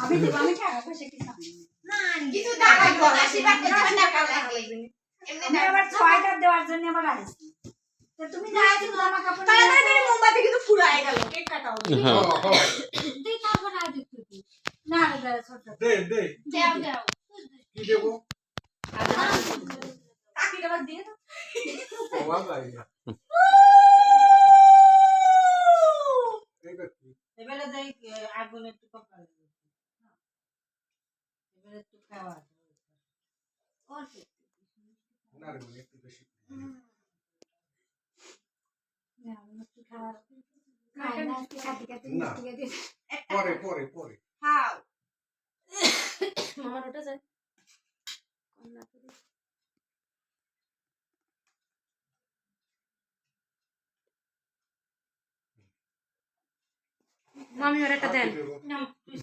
আমি দেব আমি টাকা পয়সা কি চাই না কিছু টাকা দিও আশীর্বাদ করতে টাকা লাগবে এমনি আমি আবার 6টা দেওয়ার জন্য আবার আসছি তো তুমি না আইছো জামা কাপড় তাড়াতাড়ি মোমবাতি কিন্তু ফুরায় গেল কেক কাটাও তুই তারপর আই দিতে না রে ছোট দে দাও দাও কি দেব কাকি আবার দিয়ে দাও আওয়াজ আইলা এবারে যাই আগুন একটু কপাল এবারে একটু খাওয়া অল্প না রে একটু বেশি না একটু খাওয়া কাটি কাটি না। মিষ্টি দিয়ে পরে খাও মামার ওটা যায় কন্যা করে মামি ওর একটা দেন কি দেব? না তুই